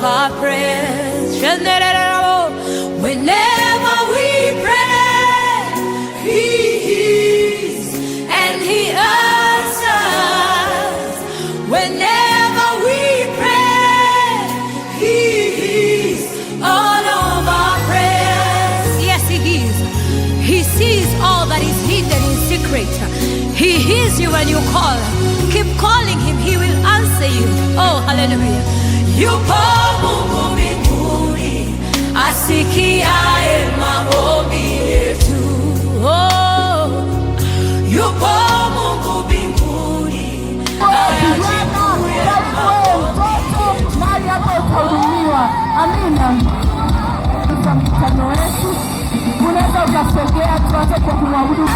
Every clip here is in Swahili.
of our prayers. Whenever we pray, He hears and He answers. Whenever we pray, He hears all of our prayers. Yes, He hears. He sees all that is hidden in secret. He hears you when you call. Keep calling Him, He will answer you. Oh, hallelujah. Yupo Mungu mbinguni, asikiaye maombi yetu. Oh, yupo Mungu mbinguni, ayajibuye maombi yetu. Mali yako utahudumiwa. Amina. Kwa mkutano wetu, unaweza ukasogea tuanze kwa kumwabudu.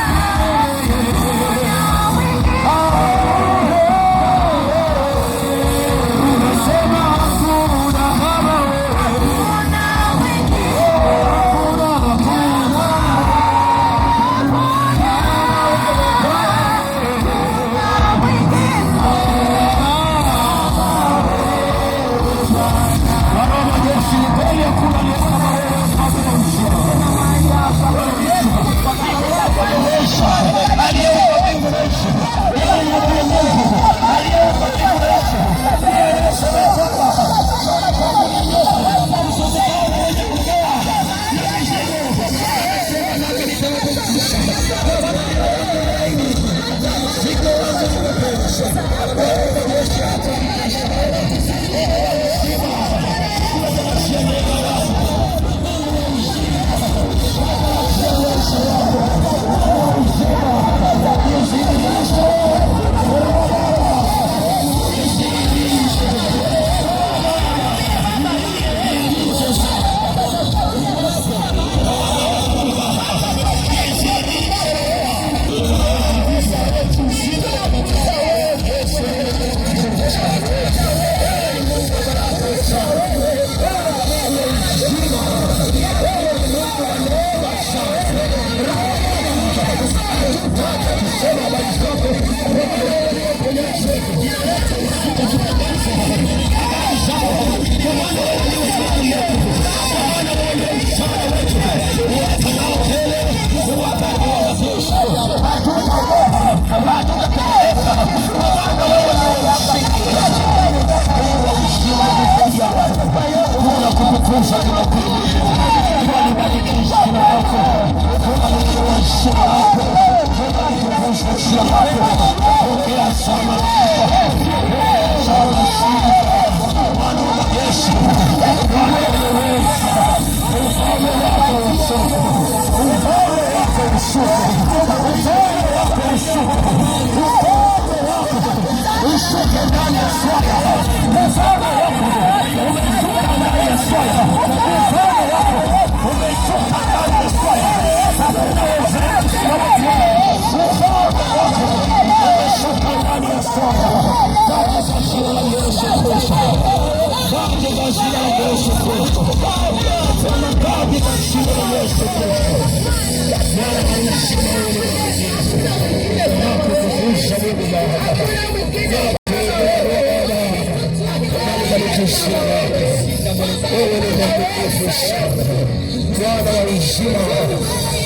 Bwana wa uzima,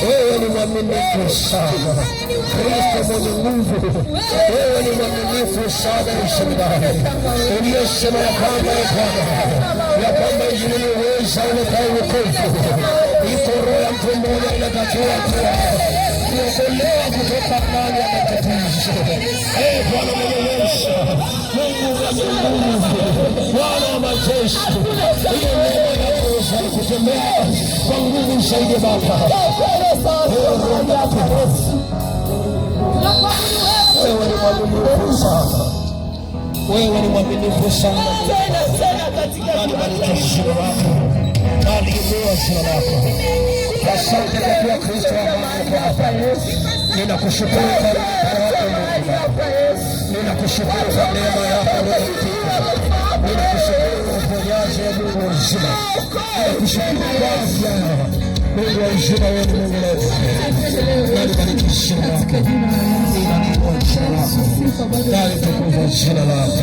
wewe ni mwaminifu sana. Kristo mwenye nguvu, wewe ni mwaminifu sana. Mshindani uliyesema ya kwamba ya kwamba injili uweza uletea wokovu. Iko roho ya mtu mmoja inatakiwa kuokolewa kutoka ndani ya matatizo. Bwana mwenye uweza, Mungu mwenye nguvu, Bwana wa majeshi, ile neema yako kutembea kwa nguvu zaidi Baba. Wewe ni mwaminifu sana. Wewe ni mwaminifu sana. Bali jina lako. Bali jina lako. Asante kwa Kristo wa ninakushukuru kwa ninakushukuru kwa neema yako. Ninakushukuru kwa uponyaji wa Mungu mzima. Ninakushukuru kwa afya. Mungu wa uzima, wewe ni Mungu wetu. Bariki jina lako. Ninakuinua jina lako. Tukufu jina lako.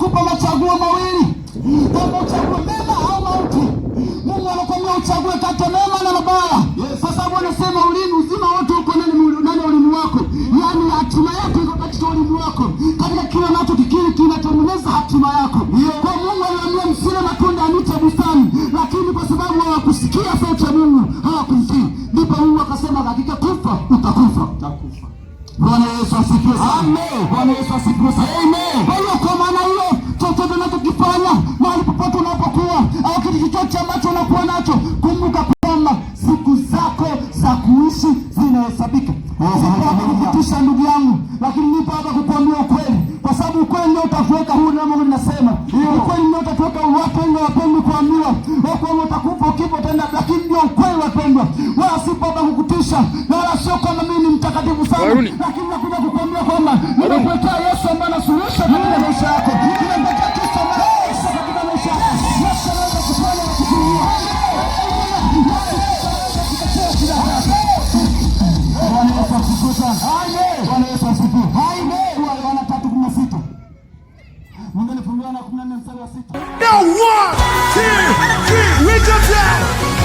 anakupa machaguo mawili, kama uchague mema au mauti. Mungu anakuambia uchague kati ya mema na mabaya, kwa sababu anasema uzima wote uko ndani ya ulimi wako, yaani hatima yako iko katika ulimi wako, katika kila unachokikiri kinatengeneza hatima yako. Kwa Mungu aliwaambia msile matunda ya miti ya bustani, lakini kwa sababu hawakusikia sauti ya Mungu, hawakumtii, ndipo Mungu akasema hakika kufa utakufa. Bwana Yesu asifiwe sana. Amen. Bwana Yesu asifiwe sana. Amen. Kwa hiyo kwa maana hiyo, chochote unachokifanya, mahali popote unapokuwa, au kitu chochote ambacho unakuwa nacho, kumbuka kwamba siku zako za kuishi zinahesabika. Kukutisha ndugu yangu, lakini nipo hapa kukuambia ukweli, kwa sababu ukweli ndio utakuweka huru. Na Mungu ninasema ukweli ndio utakuweka huru. Watu wengi hawapendi kuambiwa kwamba utakufa ukifa tena, lakini ndio ukweli wapendwa. Wala sipo hapa kukutisha, na wala sio kama mimi ni mtakatifu sana, lakini nakuja kukuambia kwamba nimekuletea Yesu ambaye anasuluhisha katika maisha yako. Nimekuletea Kristo ambaye anasuluhisha katika maisha yako. Yesu anaweza kufanya na kukuinua. Bwana Yesu asifiwe sana. Amen. Bwana Yesu asifiwe. Amen. Yohana 3:16. Mungu alifunua na 14 mstari wa 6. Now 1, 2, 3, we jump down.